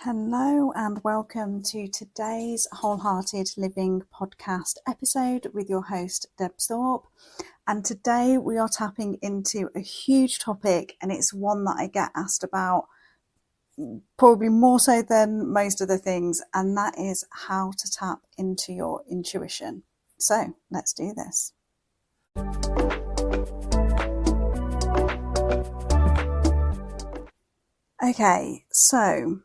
Hello and welcome to today's Wholehearted Living podcast episode with your host Deb Thorpe. And today we are tapping into a huge topic, and it's one that I get asked about probably more so than most other things, and that is how to tap into your intuition. So let's do this. Okay, so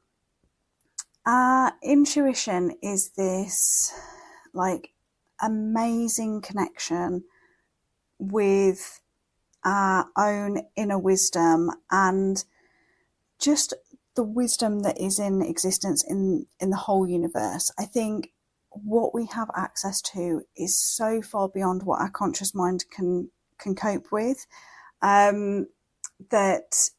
our intuition is this amazing connection with our own inner wisdom and just the wisdom that is in existence in the whole universe. I think what we have access to is so far beyond what our conscious mind can cope with, that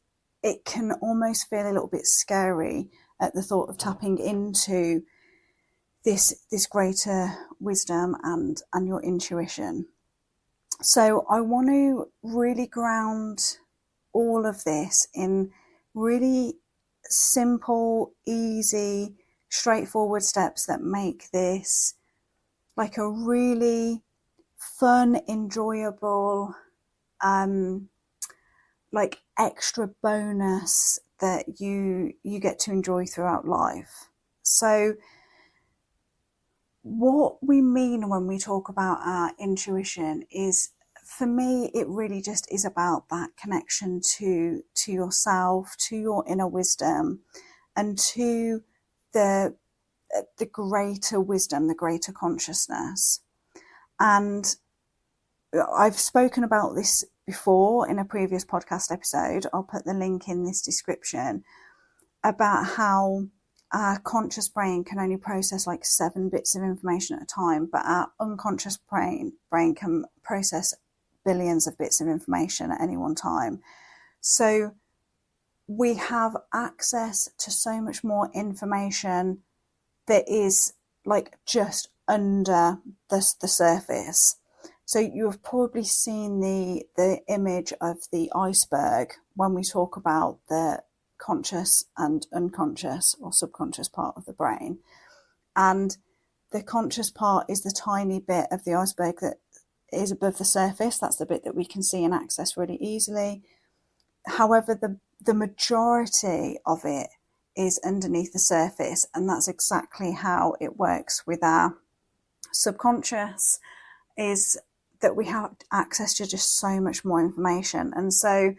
it can almost feel a little bit scary at the thought of tapping into this greater wisdom and your intuition. So I want to really ground all of this in really simple, easy, straightforward steps that make this like a really fun, enjoyable, like extra bonus that you get to enjoy throughout life. So what we mean when we talk about our intuition is, for me, it really just is about that connection to yourself, to your inner wisdom, and to the greater wisdom, the greater consciousness. And I've spoken about this before in a previous podcast episode. I'll put the link in this description, about how our conscious brain can only process like 7 bits of information at a time, but our unconscious brain can process billions of bits of information at any one time. So we have access to so much more information that is like just under the surface. So you've probably seen the image of the iceberg when we talk about the conscious and unconscious or subconscious part of the brain. And the conscious part is the tiny bit of the iceberg that is above the surface. That's the bit that we can see and access really easily. However, the majority of it is underneath the surface, and that's exactly how it works with our subconscious, is that we have access to just so much more information. And so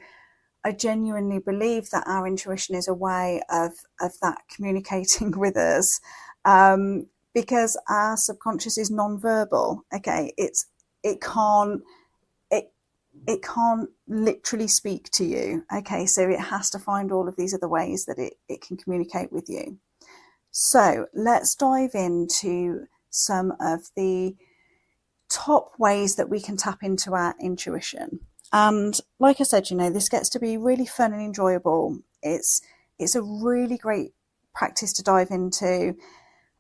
I genuinely believe that our intuition is a way of that communicating with us, because our subconscious is non-verbal. Okay, it can't literally speak to you. Okay, so it has to find all of these other ways that it can communicate with you. So let's dive into some of the top ways that we can tap into our intuition. And like I said, this gets to be really fun and enjoyable. It's a really great practice to dive into.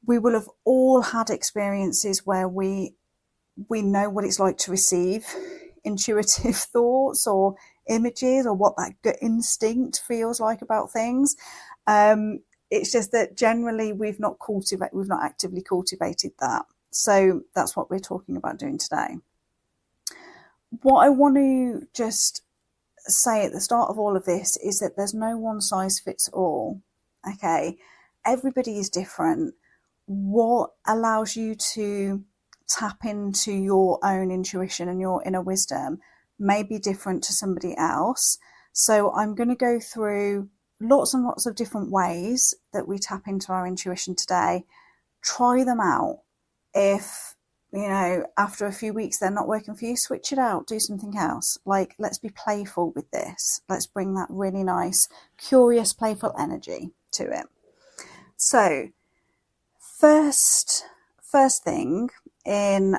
We will have all had experiences where we know what it's like to receive intuitive thoughts or images, or what that gut instinct feels like about things. It's just that generally we've not actively cultivated that. So that's what we're talking about doing today. What I want to just say at the start of all of this is that there's no one size fits all. Okay, everybody is different. What allows you to tap into your own intuition and your inner wisdom may be different to somebody else. So I'm going to go through lots and lots of different ways that we tap into our intuition today. Try them out. If, after a few weeks they're not working for you, switch it out, do something else. Like, let's be playful with this. Let's bring that really nice, curious, playful energy to it. So first thing in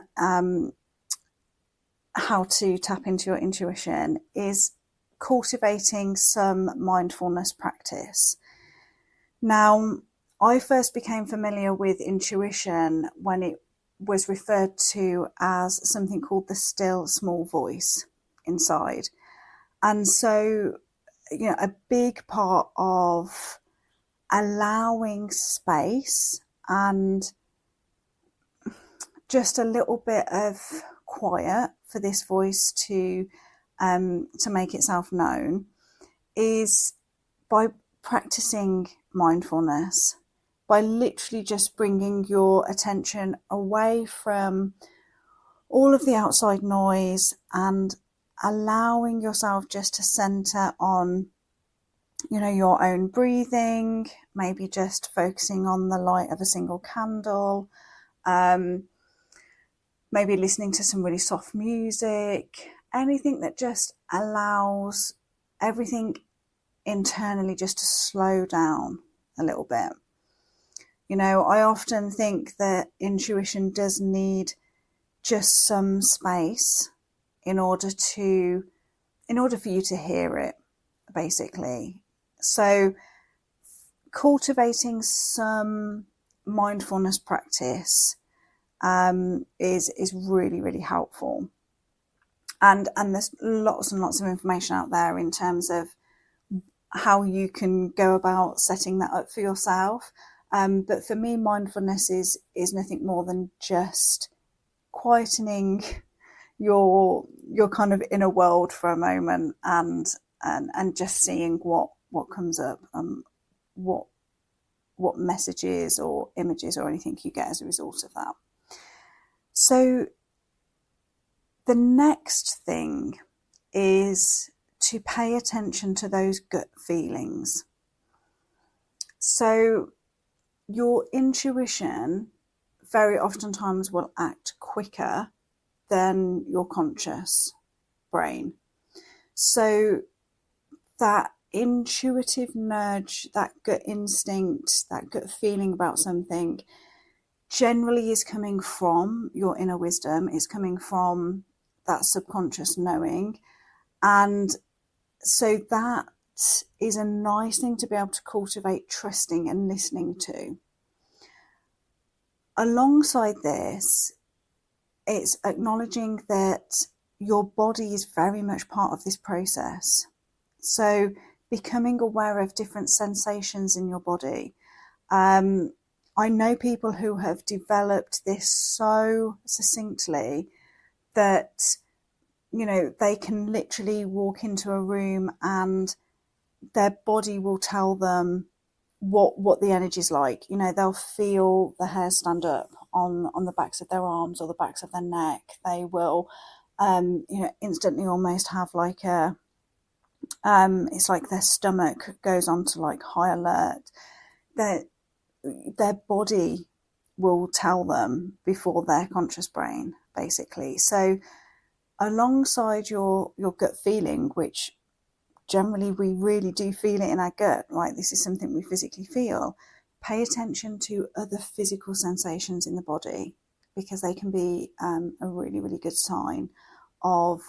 how to tap into your intuition is cultivating some mindfulness practice. Now, I first became familiar with intuition when it was referred to as something called the still small voice inside. And so, a big part of allowing space and just a little bit of quiet for this voice to make itself known is by practicing mindfulness, by literally just bringing your attention away from all of the outside noise and allowing yourself just to center on, your own breathing, maybe just focusing on the light of a single candle, maybe listening to some really soft music, anything that just allows everything internally just to slow down a little bit. I often think that intuition does need just some space in order for you to hear it, basically. So cultivating some mindfulness practice is really, really helpful. And there's lots and lots of information out there in terms of how you can go about setting that up for yourself. But for me, mindfulness is nothing more than just quietening your kind of inner world for a moment and just seeing what comes up, what messages or images or anything you get as a result of that. So the next thing is to pay attention to those gut feelings. So your intuition very oftentimes will act quicker than your conscious brain. So that intuitive nudge, that gut instinct, that gut feeling about something generally is coming from your inner wisdom. It's coming from that subconscious knowing. And so that is a nice thing to be able to cultivate trusting and listening to. Alongside this, it's acknowledging that your body is very much part of this process. So becoming aware of different sensations in your body. I know people who have developed this so succinctly that, they can literally walk into a room and their body will tell them what the energy is like. They'll feel the hair stand up on the backs of their arms or the backs of their neck. They will, instantly almost have like it's like their stomach goes on to like high alert. Their body will tell them before their conscious brain, basically. So alongside your gut feeling, which generally we really do feel it in our gut, right? This is something we physically feel. Pay attention to other physical sensations in the body, because they can be a really, really good sign of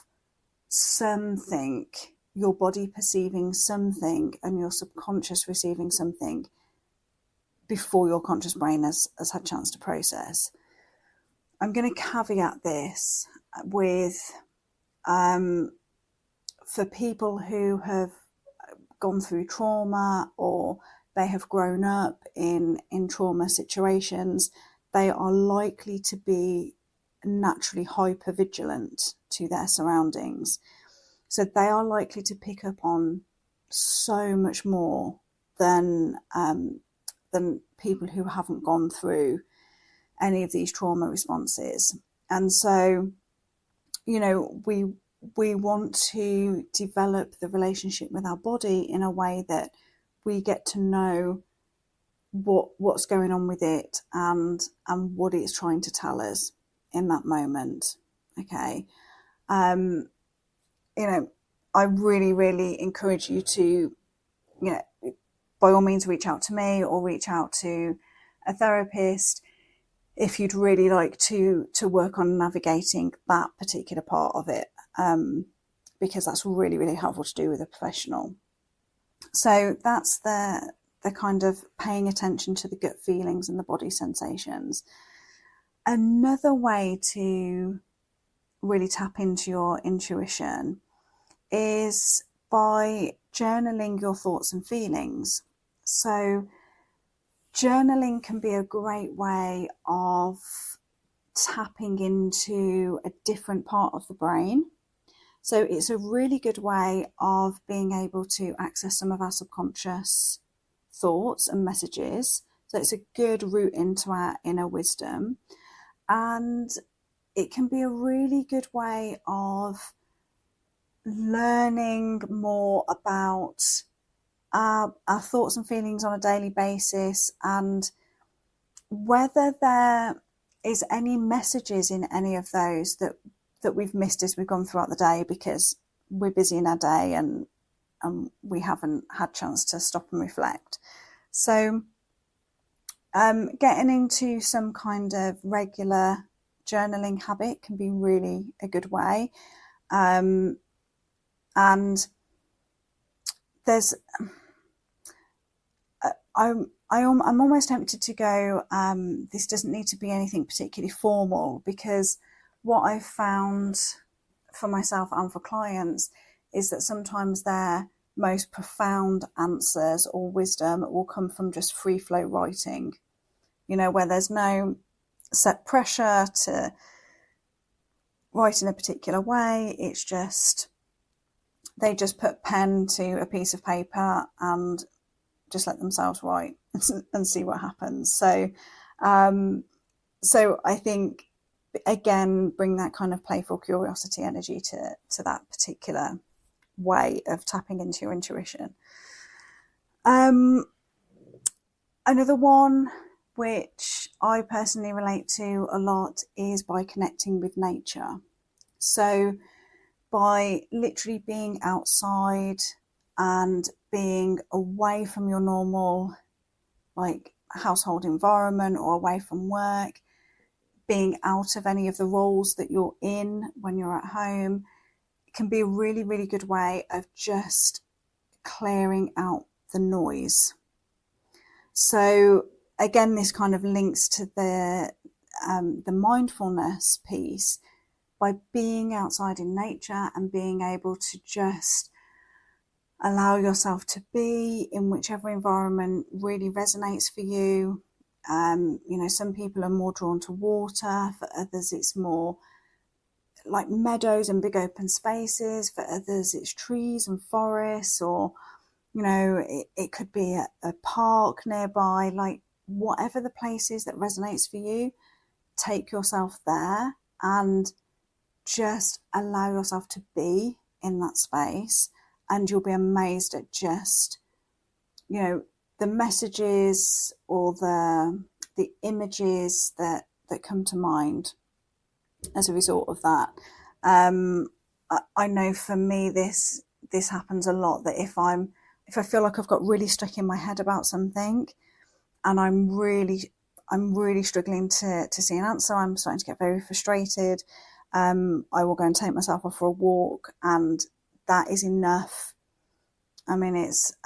something, your body perceiving something and your subconscious receiving something before your conscious brain has had a chance to process. I'm going to caveat this with for people who have gone through trauma or they have grown up in trauma situations, they are likely to be naturally hypervigilant to their surroundings. So they are likely to pick up on so much more than people who haven't gone through any of these trauma responses. And so, we want to develop the relationship with our body in a way that we get to know what's going on with it and what it's trying to tell us in that moment. Okay. I really, really encourage you to, by all means, reach out to me or reach out to a therapist if you'd really like to work on navigating that particular part of it, because that's really, really helpful to do with a professional. So that's the kind of paying attention to the gut feelings and the body sensations. Another way to really tap into your intuition is by journaling your thoughts and feelings. So journaling can be a great way of tapping into a different part of the brain. So it's a really good way of being able to access some of our subconscious thoughts and messages. So it's a good route into our inner wisdom. And it can be a really good way of learning more about our thoughts and feelings on a daily basis, and whether there is any messages in any of those that we've missed as we've gone throughout the day because we're busy in our day and we haven't had chance to stop and reflect. So getting into some kind of regular journaling habit can be really a good way. And there's I'm almost tempted to go, this doesn't need to be anything particularly formal, because what I've found for myself and for clients is that sometimes their most profound answers or wisdom will come from just free flow writing, where there's no set pressure to write in a particular way. It's just, they just put pen to a piece of paper and just let themselves write and see what happens. So I think, again, bring that kind of playful curiosity energy to that particular way of tapping into your intuition. Another one which I personally relate to a lot is by connecting with nature. So by literally being outside and being away from your normal household environment or away from work, being out of any of the roles that you're in when you're at home, it can be a really, really good way of just clearing out the noise. So again, this kind of links to the mindfulness piece. By being outside in nature and being able to just allow yourself to be in whichever environment really resonates for you. Some people are more drawn to water, for others it's more like meadows and big open spaces, for others it's trees and forests, or it could be a park nearby. Like, whatever the place is that resonates for you, take yourself there and just allow yourself to be in that space, and you'll be amazed at just the messages or the images that come to mind as a result of that. I know for me this happens a lot, that if I feel like I've got really stuck in my head about something and I'm really struggling to see an answer, I'm starting to get very frustrated, I will go and take myself off for a walk, and that is enough. I mean, it's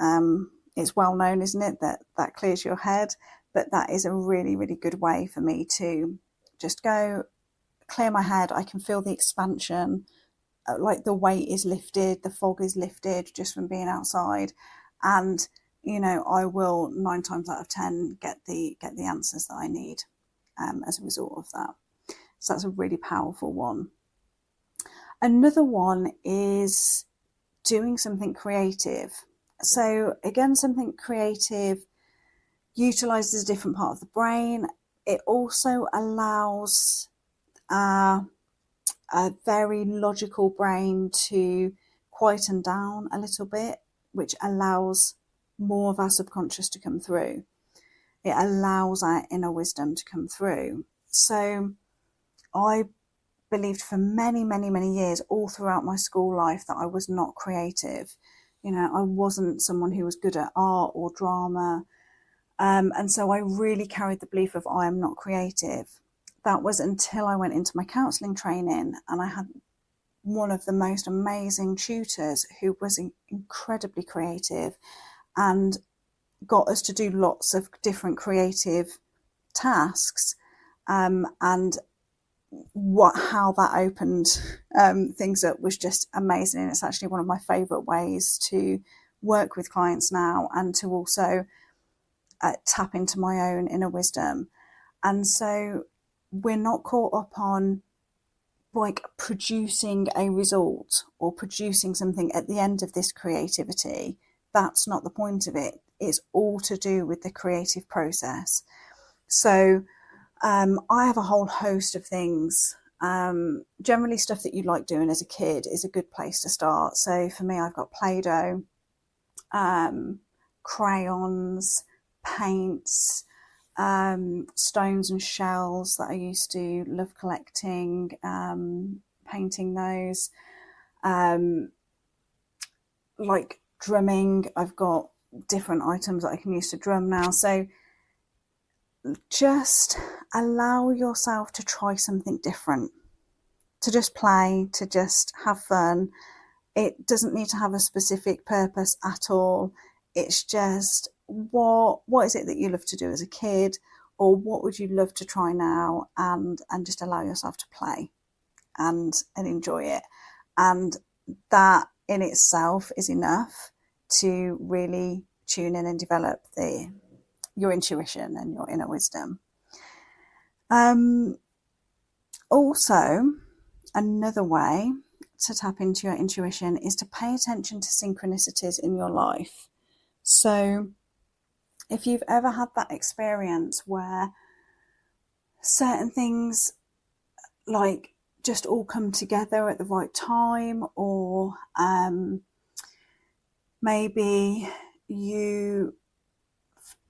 well known, isn't it, that clears your head, but that is a really, really good way for me to just go clear my head. I can feel the expansion, like the weight is lifted, the fog is lifted just from being outside, and I will 9 times out of 10 get the answers that I need as a result of that. So that's a really powerful one. Another one is doing something creative. So again, something creative utilizes a different part of the brain. It also allows a very logical brain to quieten down a little bit, which allows more of our subconscious to come through. It allows our inner wisdom to come through. So I believed for many, many, many years, all throughout my school life, that I was not creative. I wasn't someone who was good at art or drama. And so I really carried the belief of I am not creative. That was until I went into my counselling training, and I had one of the most amazing tutors who was incredibly creative and got us to do lots of different creative tasks, and how that opened things up was just amazing. And it's actually one of my favourite ways to work with clients now, and to also tap into my own inner wisdom. And so we're not caught up on like producing a result or producing something at the end of this creativity. That's not the point of it. It's all to do with the creative process. So I have a whole host of things. Generally stuff that you like doing as a kid is a good place to start. So for me, I've got Play-Doh, crayons, paints, stones and shells that I used to love collecting, painting those. Like drumming, I've got different items that I can use to drum now. So just allow yourself to try something different, to just play, to just have fun. It doesn't need to have a specific purpose at all. It's just what is it that you love to do as a kid, or what would you love to try now, and just allow yourself to play and enjoy it. And that in itself is enough to really tune in and develop your intuition and your inner wisdom. Also, another way to tap into your intuition is to pay attention to synchronicities in your life. So if you've ever had that experience where certain things like just all come together at the right time, or maybe you,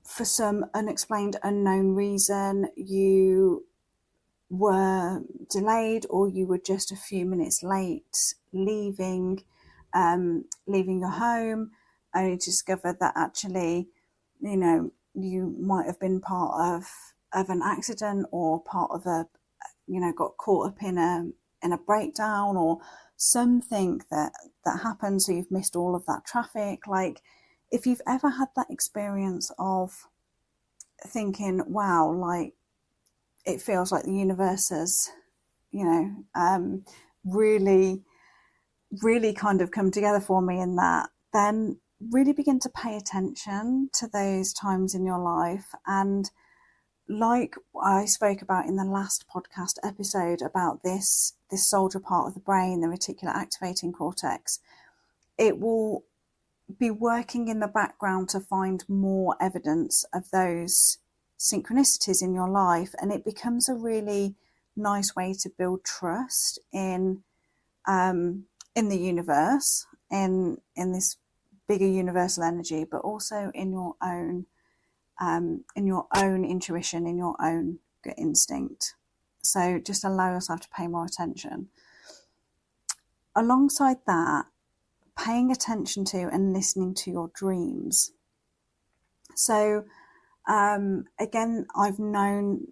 for some unexplained, unknown reason, you were delayed, or you were just a few minutes late leaving your home, only to discover that actually, you might have been part of an accident, or part of got caught up in a breakdown or something that happened, so you've missed all of that traffic. Like, if you've ever had that experience of thinking, wow, like it feels like the universe has, really, really kind of come together for me in that, then really begin to pay attention to those times in your life. And like I spoke about in the last podcast episode about this soldier part of the brain, the reticular activating cortex, it will be working in the background to find more evidence of those synchronicities in your life, and it becomes a really nice way to build trust in the universe, in this bigger universal energy, but also in your own intuition, in your own gut instinct. So just allow yourself to pay more attention. Alongside that, paying attention to and listening to your dreams. So again, I've known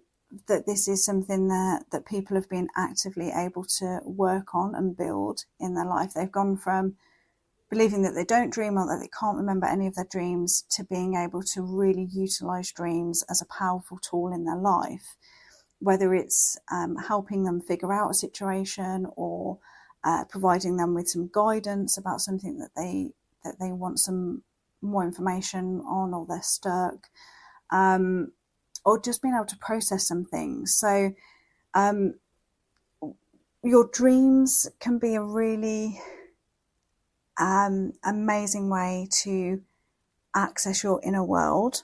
that this is something that people have been actively able to work on and build in their life. They've gone from believing that they don't dream, or that they can't remember any of their dreams, to being able to really utilize dreams as a powerful tool in their life, whether it's helping them figure out a situation, or providing them with some guidance about something that they want some more information on, or they're stuck, or just being able to process some things. So your dreams can be a really amazing way to access your inner world,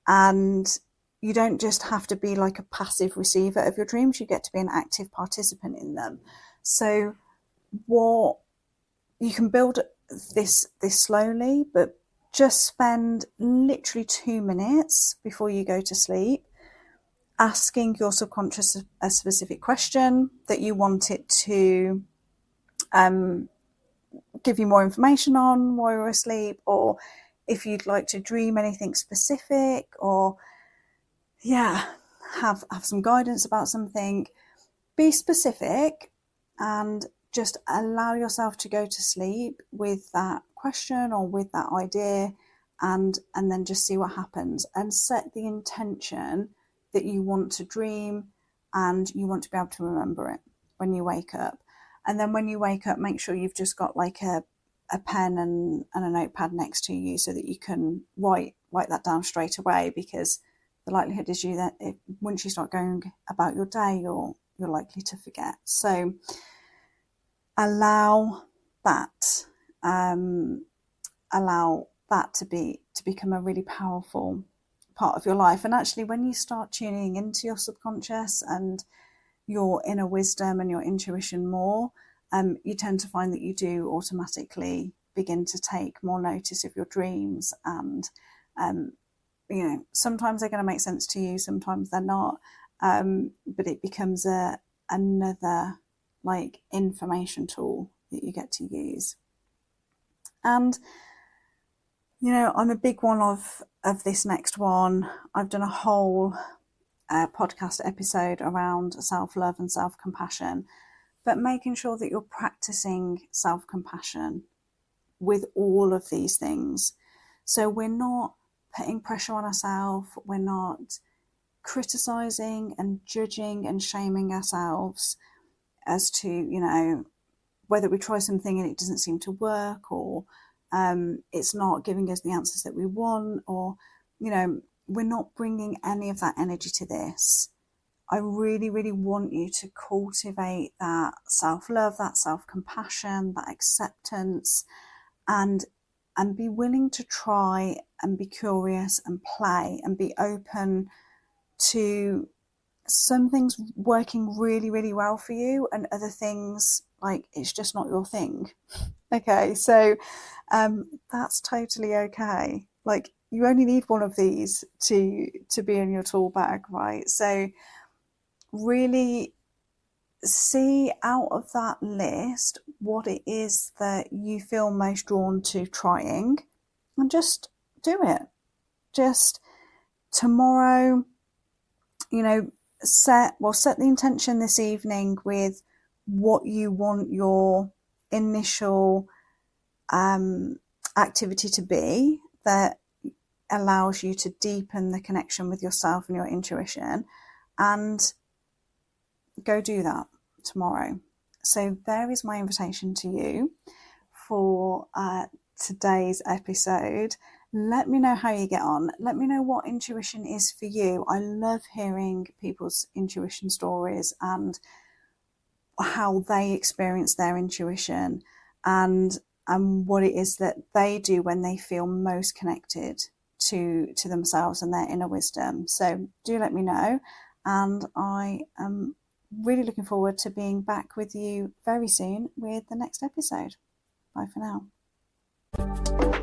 and you don't just have to be like a passive receiver of your dreams, you get to be an active participant in them. So what you can build this slowly, but just spend literally 2 minutes before you go to sleep asking your subconscious a specific question that you want it to give you more information on while you're asleep, or if you'd like to dream anything specific, or have some guidance about something. Be specific and just allow yourself to go to sleep with that question or with that idea, and then just see what happens, and set the intention that you want to dream and you want to be able to remember it when you wake up. And then when you wake up, make sure you've just got like a a pen and a notepad next to you so that you can write that down straight away, because the likelihood is once you start going about your day, you're likely to forget. So allow that to become a really powerful part of your life. And actually, when you start tuning into your subconscious and your inner wisdom and your intuition more, you tend to find that you do automatically begin to take more notice of your dreams. And sometimes they're going to make sense to you, sometimes they're not, but it becomes another like information tool that you get to use. And I'm a big one of this next one. I've done a whole podcast episode around self-love and self-compassion, but making sure that you're practicing self-compassion with all of these things. So we're not putting pressure on ourselves, we're not criticizing and judging and shaming ourselves as to, whether we try something and it doesn't seem to work, or it's not giving us the answers that we want, or, we're not bringing any of that energy to this. I really, really want you to cultivate that self-love, that self-compassion, that acceptance, and be willing to try and be curious and play and be open to some things working really, really well for you and other things like it's just not your thing. Okay, so that's totally okay. Like, you only need one of these to be in your tool bag, right? So really see out of that list what it is that you feel most drawn to trying, and just do it. Just tomorrow, set the intention this evening with what you want your initial activity to be that allows you to deepen the connection with yourself and your intuition, and go do that tomorrow. So there is my invitation to you for today's episode. Let me know how you get on. Let me know what intuition is for you. I love hearing people's intuition stories and how they experience their intuition, and what it is that they do when they feel most connected to themselves and their inner wisdom. So do let me know, and I am really looking forward to being back with you very soon with the next episode. Bye for now.